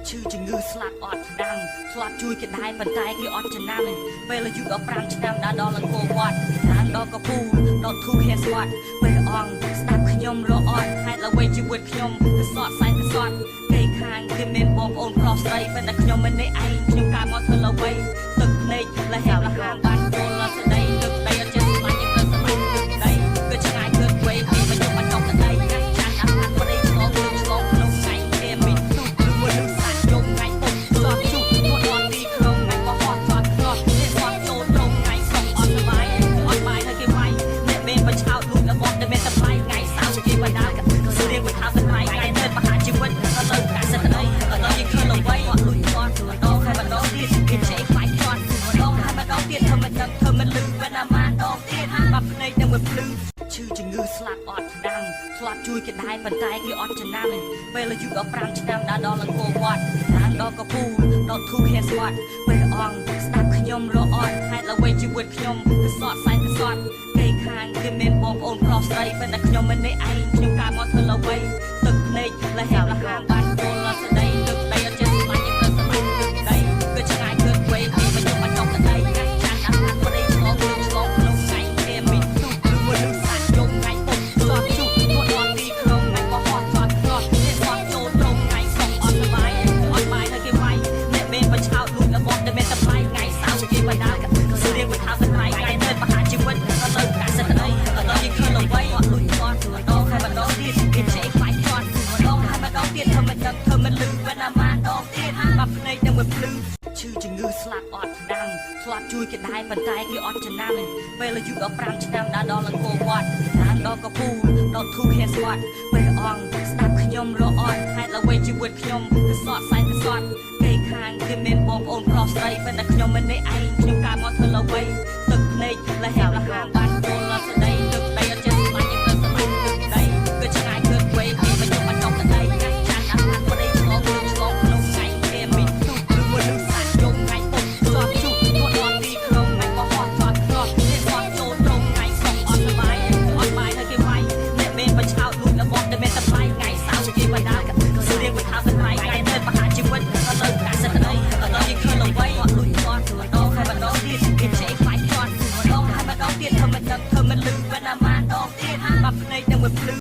ឈឺជំងឺស្លាប់អត់ដាំស្លាប់ជួយគេដែរប៉ុន្តែគេអត់ចំណាំពេលអាយុ15ឆ្នាំដល់អង្គរវត្តតាមដល់កពូដល់ធូខែស្វាត់ពេលអង្គស្ដាប់ខ្ញុំរអត់ហេតុអ្វីជីវិតខ្ញុំកសត់សែនកសត់គេខាងគេមានបងប្អូនប្រុសស្រីប៉ុន្តែខ្ញុំមិននេះឯងខ្ញុំកើតមកធ្វើអ្វីទឹកភ្នែកលះហាមលះហាមបានចូលលស្ដីទឹកដីអត់ចេះស្លាញ់ទៅស្លាញ់ទឹកដីគឺឆ្ងាយគឺវេពីមកយកមកដល់ដីចាស់ចាស់អាហារប្តីឆ្លងក្នុងក្នុងថ្ងៃគេមានទូគឺមនុស្សសាច់យំថ្ងៃពុកស្លាប់ជុះមកដល់ទីក្នុងថ្ងៃបោះអត់ស្លាប់ស្លាប់នេះស្លាប់ចូលត្រង់ថ្ងៃសុំអត់សុបាយអត់បាយហើយគេវាយអ្នកមានបឆោតលួចរបស់តែមានតម្លៃថ្ងៃសៅរ៍គេបដាស្រៀងមិនថាតម្លៃថ្ងៃទៅមហាជីវិតទៅលើកាសិទ្ធិដល់យើងឃើញអ្វីអត់លួចគាត់ដល់ហើយម្ដងទៀតគេចេះខ្លាចគាត់ម្ដងហើយម្ដងទៀតធ្វើមិនដឹងធ្វើមិនលឺពេលណាម៉ានដងទៀតបាប់ភ្នែកនឹងមិនភ្លឺឈឺជំងឺស្លាប់អត់ដាំស្លាប់ជួយគេដែរប៉ុន្តែគេអត់ចំណាំពេលអាយុ15ឆ្នាំដល់អង្គរវត្តតាមដល់កពូដល់ធូខែស្វាត់ពេលអង្គស្ដាប់ខ្ញុំរអត់ហេតុអ្វីជីវិតខ្ញុំកសត់សែនកសត់គេខាងគេមានបងប្អូនប្រុសស្រីប៉ុន្តែខ្ញុំមិននេះឯងខ្ញុំកើតមកធ្វើអ្វីទឹកភ្នែកលះហាមលះហាមបានចូលលស្ដីទឹកដីអត់ចេះស្លាញ់ទៅស្លាញ់ទឹកដីគឺឆ្ងាយគឺវេពីមកយកមកដល់ដីចាស់ចាស់អាហារប្តីឆ្លងក្នុងថ្ងៃគេមានទូគឺមនុស្សសាច់យំថ្ងៃពុកស្លាប់ជុះមកដល់ទីក្នុងថ្ងៃបោះអត់ស្លាប់ស្លាប់នេះស្លាប់ចូលត្រង់ថ្ងៃសុំអត់សុបាយអត់បាយហើយគេវាយអ្នកមានបឆោតលួចរបស់តែមានតម្លៃថ្ងៃសៅរ៍គេបដាស្រៀងមិនថាតម្លៃថ្ងៃទៅមហាជីវិតទៅលើកាសិទ្ធិដល់យើងឃើញអ្វីអត់លួចគាត់ដល់ហើយម្ដងទៀតគេចេះខ្លាចគាត់ម្ដងហើយម្ដងទៀតធ្វើមិនដឹងធ្វើមិនលឺពេលណាម៉ានដងទៀតបាប់ភ្នែកនឹងមិនភ្លឺឈឺជំងឺស្លាប់អត់ដាំស្លាប់ជួយគេដែរប៉ុន្តែគេអត់ចំណាំពេលអាយុ15ឆ្នាំដល់អង្គរវត្តតាមដល់កពូដល់ធូខែស្វាត់ពេលអង្គស្ដាប់ខ្ញុំរអត់ហេតុអ្វីជីវិតខ្ញុំកសត់សែនកសត់គេខាងគេមានបងប្អូនប្រុសស្រីប៉ុន្តែខ្ញុំមិននេះឯងខ្ញុំកើតមកធ្វើអ្វីទឹកភ្នែកលះហាមលះហាម